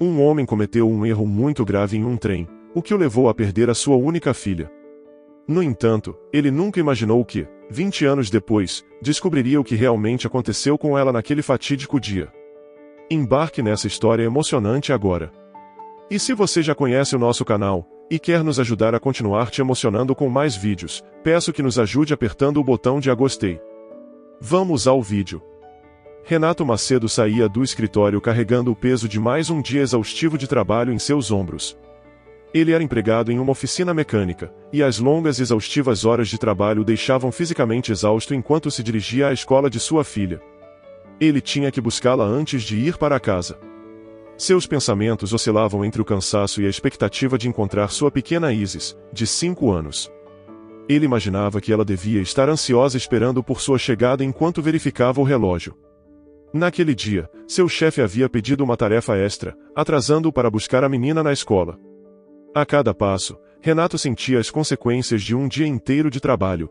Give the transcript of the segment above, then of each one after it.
Um homem cometeu um erro muito grave em um trem, o que o levou a perder a sua única filha. No entanto, ele nunca imaginou que, 20 anos depois, descobriria o que realmente aconteceu com ela naquele fatídico dia. Embarque nessa história emocionante agora. E se você já conhece o nosso canal, e quer nos ajudar a continuar te emocionando com mais vídeos, peço que nos ajude apertando o botão de gostei. Vamos ao vídeo. Renato Macedo saía do escritório carregando o peso de mais um dia exaustivo de trabalho em seus ombros. Ele era empregado em uma oficina mecânica, e as longas e exaustivas horas de trabalho o deixavam fisicamente exausto enquanto se dirigia à escola de sua filha. Ele tinha que buscá-la antes de ir para casa. Seus pensamentos oscilavam entre o cansaço e a expectativa de encontrar sua pequena Isis, de 5 anos. Ele imaginava que ela devia estar ansiosa esperando por sua chegada enquanto verificava o relógio. Naquele dia, seu chefe havia pedido uma tarefa extra, atrasando-o para buscar a menina na escola. A cada passo, Renato sentia as consequências de um dia inteiro de trabalho.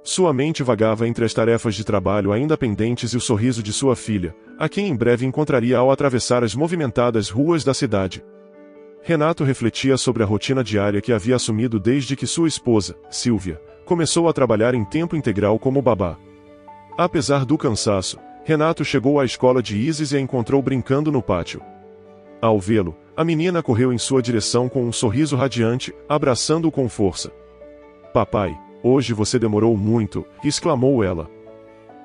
Sua mente vagava entre as tarefas de trabalho ainda pendentes e o sorriso de sua filha, a quem em breve encontraria ao atravessar as movimentadas ruas da cidade. Renato refletia sobre a rotina diária que havia assumido desde que sua esposa, Silvia, começou a trabalhar em tempo integral como babá. Apesar do cansaço, Renato chegou à escola de Isis e a encontrou brincando no pátio. Ao vê-lo, a menina correu em sua direção com um sorriso radiante, abraçando-o com força. "Papai, hoje você demorou muito", exclamou ela.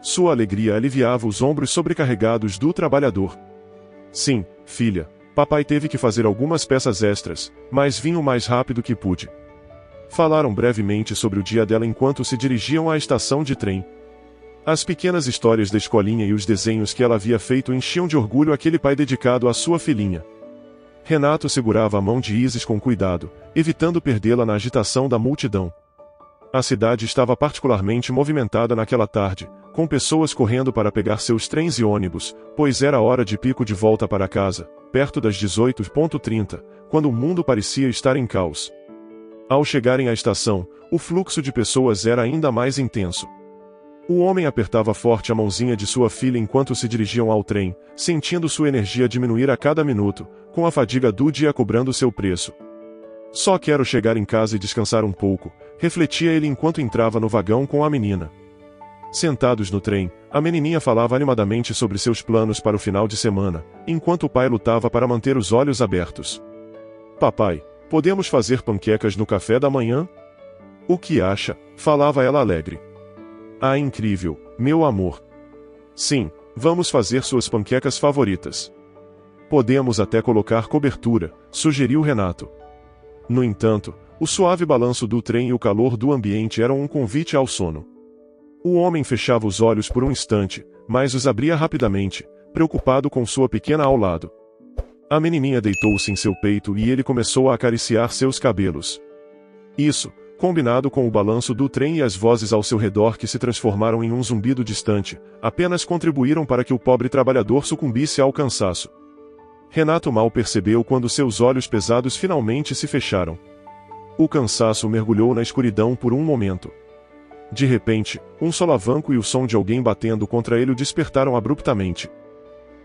Sua alegria aliviava os ombros sobrecarregados do trabalhador. "Sim, filha, papai teve que fazer algumas peças extras, mas vim o mais rápido que pude." Falaram brevemente sobre o dia dela enquanto se dirigiam à estação de trem. As pequenas histórias da escolinha e os desenhos que ela havia feito enchiam de orgulho aquele pai dedicado à sua filhinha. Renato segurava a mão de Isis com cuidado, evitando perdê-la na agitação da multidão. A cidade estava particularmente movimentada naquela tarde, com pessoas correndo para pegar seus trens e ônibus, pois era hora de pico de volta para casa, perto das 18h30, quando o mundo parecia estar em caos. Ao chegarem à estação, o fluxo de pessoas era ainda mais intenso. O homem apertava forte a mãozinha de sua filha enquanto se dirigiam ao trem, sentindo sua energia diminuir a cada minuto, com a fadiga do dia cobrando seu preço. "Só quero chegar em casa e descansar um pouco", refletia ele enquanto entrava no vagão com a menina. Sentados no trem, a menininha falava animadamente sobre seus planos para o final de semana, enquanto o pai lutava para manter os olhos abertos. "Papai, podemos fazer panquecas no café da manhã? O que acha?", falava ela alegre. "Ah, incrível, meu amor. Sim, vamos fazer suas panquecas favoritas. Podemos até colocar cobertura", sugeriu Renato. No entanto, o suave balanço do trem e o calor do ambiente eram um convite ao sono. O homem fechava os olhos por um instante, mas os abria rapidamente, preocupado com sua pequena ao lado. A menininha deitou-se em seu peito e ele começou a acariciar seus cabelos. Isso, combinado com o balanço do trem e as vozes ao seu redor que se transformaram em um zumbido distante, apenas contribuíram para que o pobre trabalhador sucumbisse ao cansaço. Renato mal percebeu quando seus olhos pesados finalmente se fecharam. O cansaço mergulhou na escuridão por um momento. De repente, um solavanco e o som de alguém batendo contra ele o despertaram abruptamente.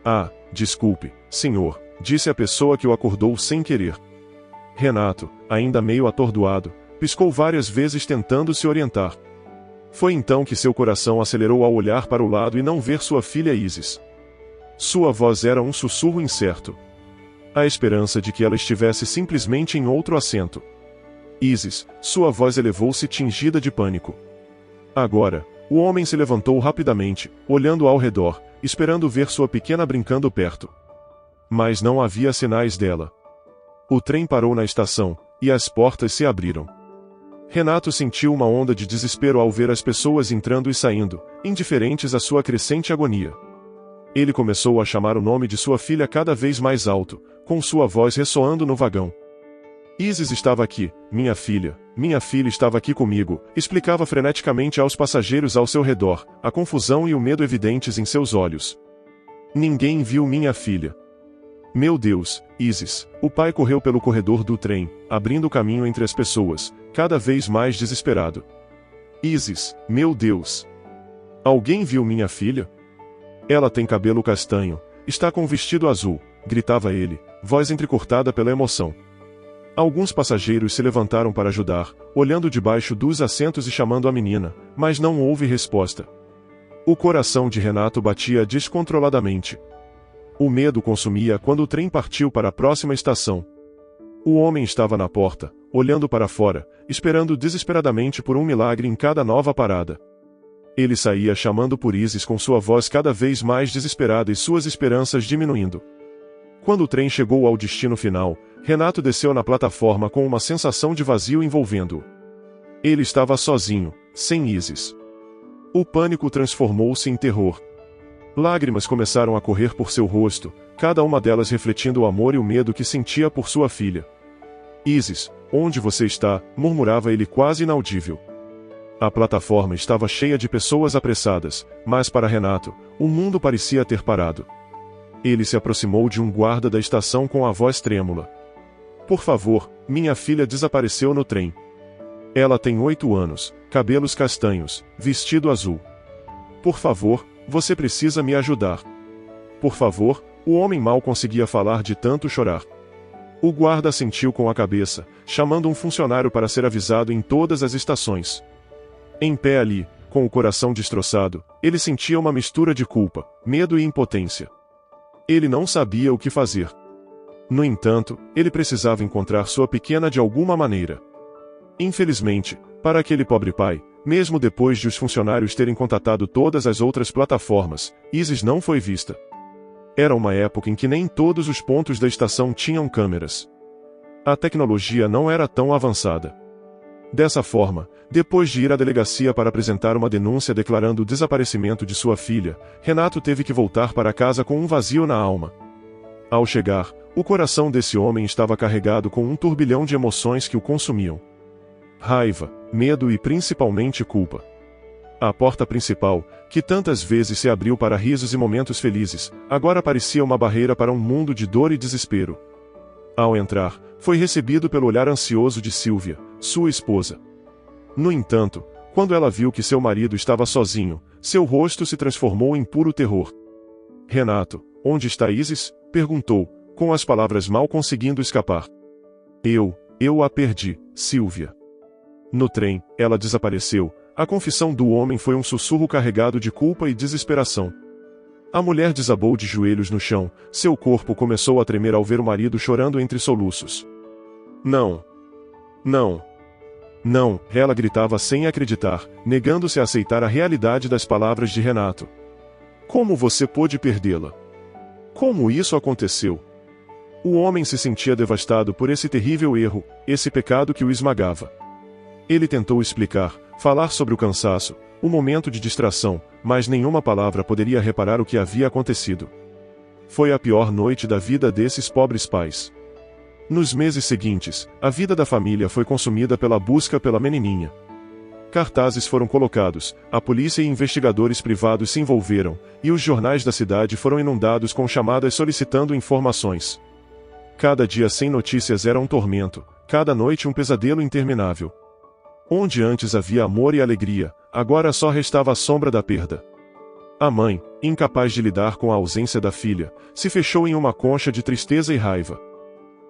"Ah, desculpe, senhor", disse a pessoa que o acordou sem querer. Renato, ainda meio atordoado, piscou várias vezes tentando se orientar. Foi então que seu coração acelerou ao olhar para o lado e não ver sua filha Isis. Sua voz era um sussurro incerto. A esperança de que ela estivesse simplesmente em outro assento. "Isis", sua voz elevou-se tingida de pânico. Agora, o homem se levantou rapidamente, olhando ao redor, esperando ver sua pequena brincando perto. Mas não havia sinais dela. O trem parou na estação, e as portas se abriram. Renato sentiu uma onda de desespero ao ver as pessoas entrando e saindo, indiferentes à sua crescente agonia. Ele começou a chamar o nome de sua filha cada vez mais alto, com sua voz ressoando no vagão. "Isis estava aqui, minha filha estava aqui comigo", explicava freneticamente aos passageiros ao seu redor, a confusão e o medo evidentes em seus olhos. "Ninguém viu minha filha." "Meu Deus, Isis", o pai correu pelo corredor do trem, abrindo caminho entre as pessoas, cada vez mais desesperado. "Isis, meu Deus! Alguém viu minha filha? Ela tem cabelo castanho, está com um vestido azul", gritava ele, voz entrecortada pela emoção. Alguns passageiros se levantaram para ajudar, olhando debaixo dos assentos e chamando a menina, mas não houve resposta. O coração de Renato batia descontroladamente. O medo consumia quando o trem partiu para a próxima estação. O homem estava na porta, olhando para fora, esperando desesperadamente por um milagre em cada nova parada. Ele saía chamando por Isis com sua voz cada vez mais desesperada e suas esperanças diminuindo. Quando o trem chegou ao destino final, Renato desceu na plataforma com uma sensação de vazio envolvendo-o. Ele estava sozinho, sem Isis. O pânico transformou-se em terror. Lágrimas começaram a correr por seu rosto, cada uma delas refletindo o amor e o medo que sentia por sua filha. Isis, onde você está? Murmurava ele quase inaudível. A plataforma estava cheia de pessoas apressadas, mas para Renato, o mundo parecia ter parado. Ele se aproximou de um guarda da estação com a voz trêmula. Por favor, minha filha desapareceu no trem. Ela tem 8 anos, cabelos castanhos, vestido azul. Por favor, você precisa me ajudar. Por favor, o homem mal conseguia falar de tanto chorar. O guarda assentiu com a cabeça, chamando um funcionário para ser avisado em todas as estações. Em pé ali, com o coração destroçado, ele sentia uma mistura de culpa, medo e impotência. Ele não sabia o que fazer. No entanto, ele precisava encontrar sua pequena de alguma maneira. Infelizmente, para aquele pobre pai, mesmo depois de os funcionários terem contatado todas as outras plataformas, Isis não foi vista. Era uma época em que nem todos os pontos da estação tinham câmeras. A tecnologia não era tão avançada. Dessa forma, depois de ir à delegacia para apresentar uma denúncia declarando o desaparecimento de sua filha, Renato teve que voltar para casa com um vazio na alma. Ao chegar, o coração desse homem estava carregado com um turbilhão de emoções que o consumiam. Raiva, medo e principalmente culpa. A porta principal, que tantas vezes se abriu para risos e momentos felizes, agora parecia uma barreira para um mundo de dor e desespero. Ao entrar, foi recebido pelo olhar ansioso de Silvia, sua esposa. No entanto, quando ela viu que seu marido estava sozinho, seu rosto se transformou em puro terror. Renato, onde está Isis? Perguntou, com as palavras mal conseguindo escapar. Eu a perdi, Silvia. No trem, ela desapareceu. A confissão do homem foi um sussurro carregado de culpa e desesperação. A mulher desabou de joelhos no chão, seu corpo começou a tremer ao ver o marido chorando entre soluços. Não. Não. Não, ela gritava sem acreditar, negando-se a aceitar a realidade das palavras de Renato. Como você pôde perdê-la? Como isso aconteceu? O homem se sentia devastado por esse terrível erro, esse pecado que o esmagava. Ele tentou explicar, falar sobre o cansaço, o momento de distração, mas nenhuma palavra poderia reparar o que havia acontecido. Foi a pior noite da vida desses pobres pais. Nos meses seguintes, a vida da família foi consumida pela busca pela menininha. Cartazes foram colocados, a polícia e investigadores privados se envolveram, e os jornais da cidade foram inundados com chamadas solicitando informações. Cada dia sem notícias era um tormento, cada noite um pesadelo interminável. Onde antes havia amor e alegria, agora só restava a sombra da perda. A mãe, incapaz de lidar com a ausência da filha, se fechou em uma concha de tristeza e raiva.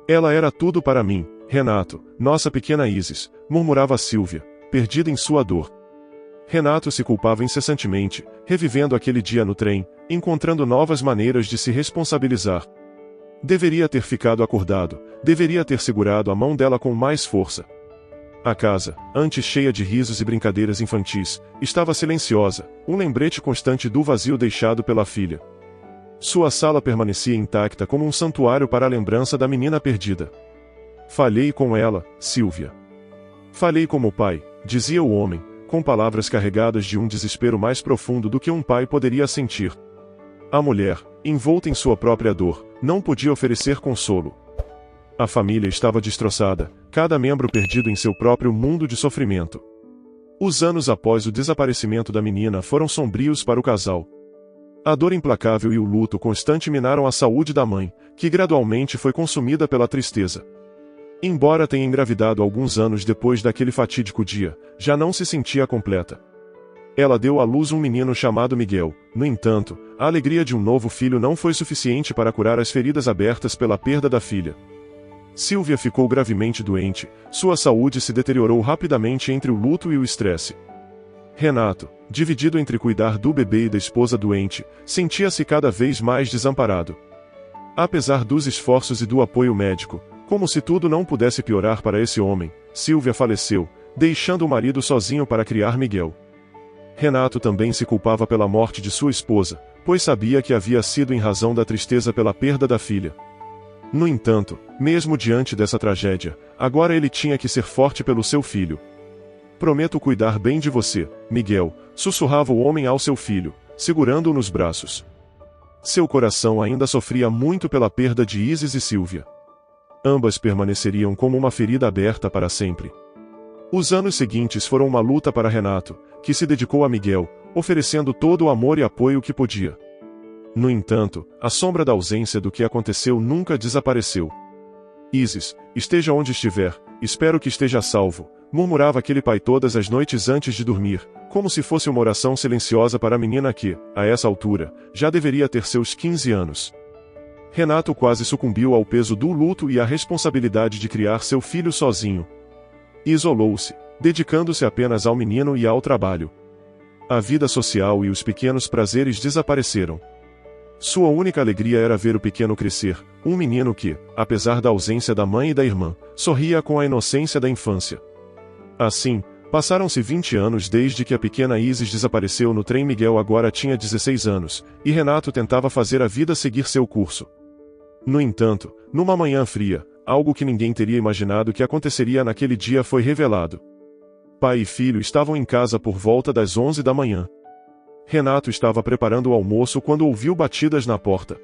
Ela era tudo para mim, Renato, nossa pequena Isis, murmurava Silvia, perdida em sua dor. Renato se culpava incessantemente, revivendo aquele dia no trem, encontrando novas maneiras de se responsabilizar. Deveria ter ficado acordado, deveria ter segurado a mão dela com mais força. A casa, antes cheia de risos e brincadeiras infantis, estava silenciosa, um lembrete constante do vazio deixado pela filha. Sua sala permanecia intacta como um santuário para a lembrança da menina perdida. Falhei com ela, Silvia. Falhei como pai, dizia o homem, com palavras carregadas de um desespero mais profundo do que um pai poderia sentir. A mulher, envolta em sua própria dor, não podia oferecer consolo. A família estava destroçada, cada membro perdido em seu próprio mundo de sofrimento. Os anos após o desaparecimento da menina foram sombrios para o casal. A dor implacável e o luto constante minaram a saúde da mãe, que gradualmente foi consumida pela tristeza. Embora tenha engravidado alguns anos depois daquele fatídico dia, já não se sentia completa. Ela deu à luz um menino chamado Miguel. No entanto, a alegria de um novo filho não foi suficiente para curar as feridas abertas pela perda da filha. Silvia ficou gravemente doente, sua saúde se deteriorou rapidamente entre o luto e o estresse. Renato, dividido entre cuidar do bebê e da esposa doente, sentia-se cada vez mais desamparado. Apesar dos esforços e do apoio médico, como se tudo não pudesse piorar para esse homem, Silvia faleceu, deixando o marido sozinho para criar Miguel. Renato também se culpava pela morte de sua esposa, pois sabia que havia sido em razão da tristeza pela perda da filha. No entanto, mesmo diante dessa tragédia, agora ele tinha que ser forte pelo seu filho. Prometo cuidar bem de você, Miguel, sussurrava o homem ao seu filho, segurando-o nos braços. Seu coração ainda sofria muito pela perda de Isis e Silvia. Ambas permaneceriam como uma ferida aberta para sempre. Os anos seguintes foram uma luta para Renato, que se dedicou a Miguel, oferecendo todo o amor e apoio que podia. No entanto, a sombra da ausência do que aconteceu nunca desapareceu. Isis, esteja onde estiver, espero que esteja a salvo, murmurava aquele pai todas as noites antes de dormir, como se fosse uma oração silenciosa para a menina que, a essa altura, já deveria ter seus 15 anos. Renato quase sucumbiu ao peso do luto e à responsabilidade de criar seu filho sozinho. Isolou-se, dedicando-se apenas ao menino e ao trabalho. A vida social e os pequenos prazeres desapareceram. Sua única alegria era ver o pequeno crescer, um menino que, apesar da ausência da mãe e da irmã, sorria com a inocência da infância. Assim, passaram-se 20 anos desde que a pequena Isis desapareceu no trem. Miguel agora tinha 16 anos, e Renato tentava fazer a vida seguir seu curso. No entanto, numa manhã fria, algo que ninguém teria imaginado que aconteceria naquele dia foi revelado. Pai e filho estavam em casa por volta das 11 da manhã. Renato estava preparando o almoço quando ouviu batidas na porta.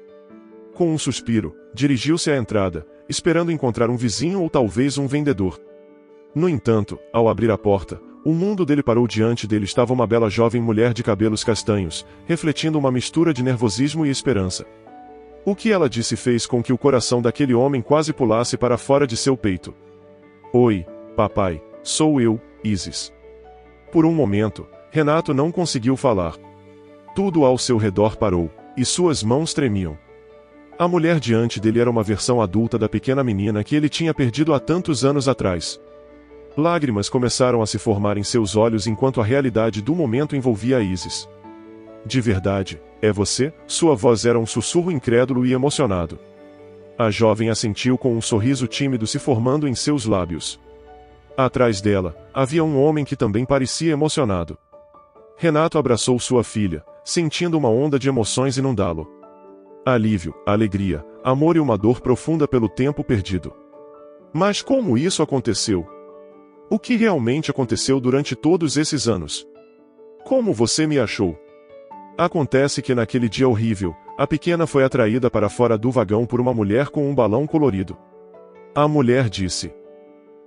Com um suspiro, dirigiu-se à entrada, esperando encontrar um vizinho ou talvez um vendedor. No entanto, ao abrir a porta, o mundo dele parou. Diante dele estava uma bela jovem mulher de cabelos castanhos, refletindo uma mistura de nervosismo e esperança. O que ela disse fez com que o coração daquele homem quase pulasse para fora de seu peito. Oi, papai, sou eu, Isis. Por um momento, Renato não conseguiu falar. Tudo ao seu redor parou, e suas mãos tremiam. A mulher diante dele era uma versão adulta da pequena menina que ele tinha perdido há tantos anos atrás. Lágrimas começaram a se formar em seus olhos enquanto a realidade do momento envolvia a Isis. De verdade, é você? Sua voz era um sussurro incrédulo e emocionado. A jovem assentiu com um sorriso tímido se formando em seus lábios. Atrás dela, havia um homem que também parecia emocionado. Renato abraçou sua filha, sentindo uma onda de emoções inundá-lo. Alívio, alegria, amor e uma dor profunda pelo tempo perdido. Mas como isso aconteceu? O que realmente aconteceu durante todos esses anos? Como você me achou? Acontece que naquele dia horrível, a pequena foi atraída para fora do vagão por uma mulher com um balão colorido. A mulher disse: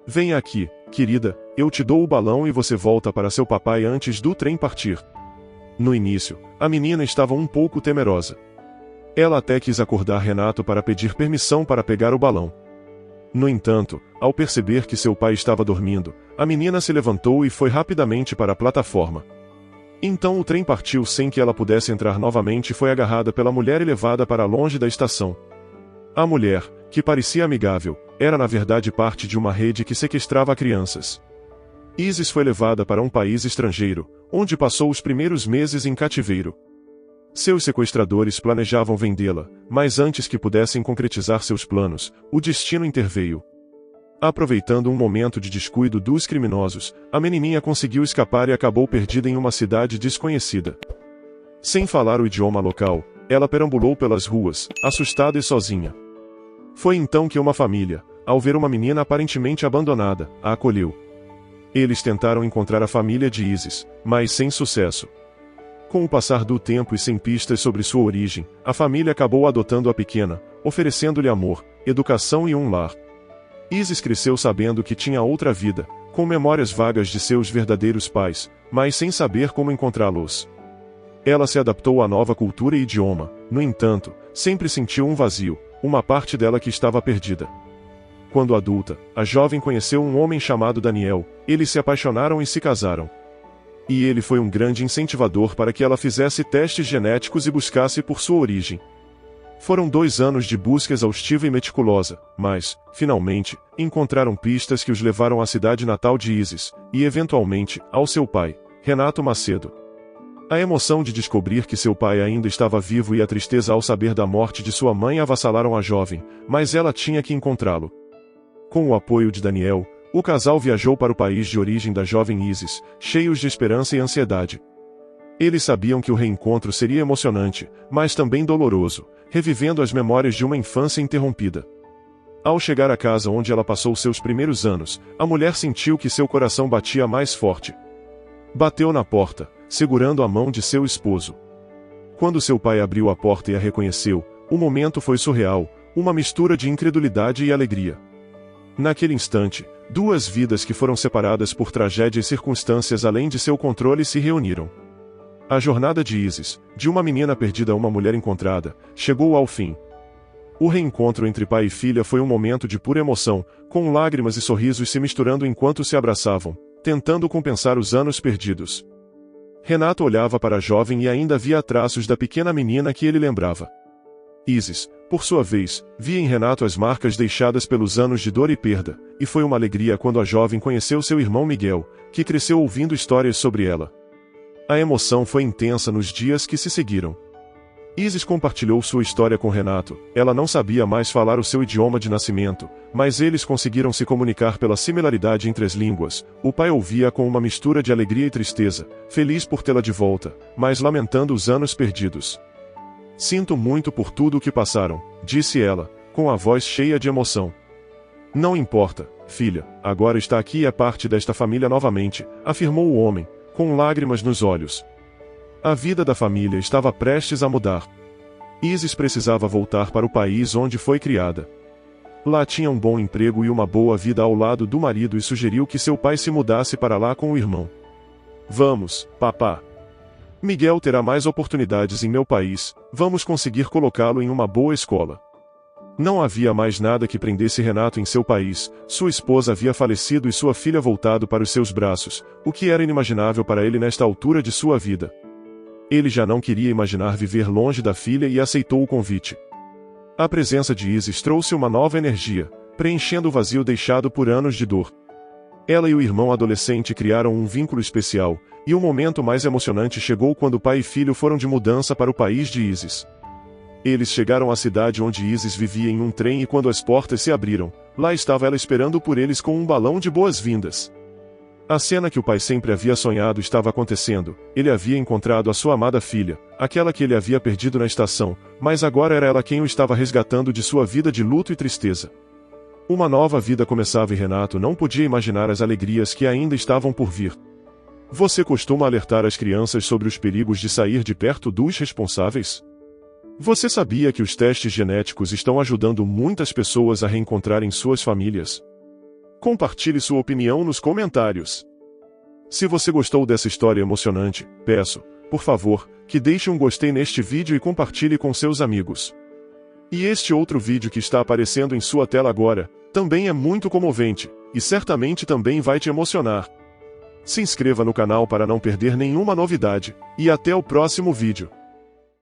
"Vem aqui, querida, eu te dou o balão e você volta para seu papai antes do trem partir." No início, a menina estava um pouco temerosa. Ela até quis acordar Renato para pedir permissão para pegar o balão. No entanto, ao perceber que seu pai estava dormindo, a menina se levantou e foi rapidamente para a plataforma. Então o trem partiu sem que ela pudesse entrar novamente e foi agarrada pela mulher e levada para longe da estação. A mulher, que parecia amigável, era na verdade parte de uma rede que sequestrava crianças. Isis foi levada para um país estrangeiro, onde passou os primeiros meses em cativeiro. Seus sequestradores planejavam vendê-la, mas antes que pudessem concretizar seus planos, o destino interveio. Aproveitando um momento de descuido dos criminosos, a menininha conseguiu escapar e acabou perdida em uma cidade desconhecida. Sem falar o idioma local, ela perambulou pelas ruas, assustada e sozinha. Foi então que uma família, ao ver uma menina aparentemente abandonada, a acolheu. Eles tentaram encontrar a família de Isis, mas sem sucesso. Com o passar do tempo e sem pistas sobre sua origem, a família acabou adotando a pequena, oferecendo-lhe amor, educação e um lar. Isis cresceu sabendo que tinha outra vida, com memórias vagas de seus verdadeiros pais, mas sem saber como encontrá-los. Ela se adaptou à nova cultura e idioma, no entanto, sempre sentiu um vazio, uma parte dela que estava perdida. Quando adulta, a jovem conheceu um homem chamado Daniel, eles se apaixonaram e se casaram. E ele foi um grande incentivador para que ela fizesse testes genéticos e buscasse por sua origem. Foram 2 anos de busca exaustiva e meticulosa, mas, finalmente, encontraram pistas que os levaram à cidade natal de Isis, e eventualmente, ao seu pai, Renato Macedo. A emoção de descobrir que seu pai ainda estava vivo e a tristeza ao saber da morte de sua mãe avassalaram a jovem, mas ela tinha que encontrá-lo. Com o apoio de Daniel, o casal viajou para o país de origem da jovem Isis, cheios de esperança e ansiedade. Eles sabiam que o reencontro seria emocionante, mas também doloroso, revivendo as memórias de uma infância interrompida. Ao chegar à casa onde ela passou seus primeiros anos, a mulher sentiu que seu coração batia mais forte. Bateu na porta, segurando a mão de seu esposo. Quando seu pai abriu a porta e a reconheceu, o momento foi surreal, uma mistura de incredulidade e alegria. Naquele instante, 2 vidas que foram separadas por tragédia e circunstâncias além de seu controle se reuniram. A jornada de Isis, de uma menina perdida a uma mulher encontrada, chegou ao fim. O reencontro entre pai e filha foi um momento de pura emoção, com lágrimas e sorrisos se misturando enquanto se abraçavam, tentando compensar os anos perdidos. Renato olhava para a jovem e ainda via traços da pequena menina que ele lembrava. Isis, por sua vez, via em Renato as marcas deixadas pelos anos de dor e perda, e foi uma alegria quando a jovem conheceu seu irmão Miguel, que cresceu ouvindo histórias sobre ela. A emoção foi intensa nos dias que se seguiram. Isis compartilhou sua história com Renato. Ela não sabia mais falar o seu idioma de nascimento, mas eles conseguiram se comunicar pela similaridade entre as línguas. O pai ouvia com uma mistura de alegria e tristeza, feliz por tê-la de volta, mas lamentando os anos perdidos. Sinto muito por tudo o que passaram, disse ela, com a voz cheia de emoção. Não importa, filha, agora está aqui e é parte desta família novamente, afirmou o homem, com lágrimas nos olhos. A vida da família estava prestes a mudar. Isis precisava voltar para o país onde foi criada. Lá tinha um bom emprego e uma boa vida ao lado do marido e sugeriu que seu pai se mudasse para lá com o irmão. Vamos, papá. Miguel terá mais oportunidades em meu país, vamos conseguir colocá-lo em uma boa escola. Não havia mais nada que prendesse Renato em seu país, sua esposa havia falecido e sua filha voltado para os seus braços, o que era inimaginável para ele nesta altura de sua vida. Ele já não queria imaginar viver longe da filha e aceitou o convite. A presença de Isis trouxe uma nova energia, preenchendo o vazio deixado por anos de dor. Ela e o irmão adolescente criaram um vínculo especial, e o momento mais emocionante chegou quando pai e filho foram de mudança para o país de Isis. Eles chegaram à cidade onde Isis vivia em um trem e quando as portas se abriram, lá estava ela esperando por eles com um balão de boas-vindas. A cena que o pai sempre havia sonhado estava acontecendo, ele havia encontrado a sua amada filha, aquela que ele havia perdido na estação, mas agora era ela quem o estava resgatando de sua vida de luto e tristeza. Uma nova vida começava e Renato não podia imaginar as alegrias que ainda estavam por vir. Você costuma alertar as crianças sobre os perigos de sair de perto dos responsáveis? Você sabia que os testes genéticos estão ajudando muitas pessoas a reencontrarem suas famílias? Compartilhe sua opinião nos comentários. Se você gostou dessa história emocionante, peço, por favor, que deixe um gostei neste vídeo e compartilhe com seus amigos. E este outro vídeo que está aparecendo em sua tela agora, também é muito comovente, e certamente também vai te emocionar. Se inscreva no canal para não perder nenhuma novidade, e até o próximo vídeo.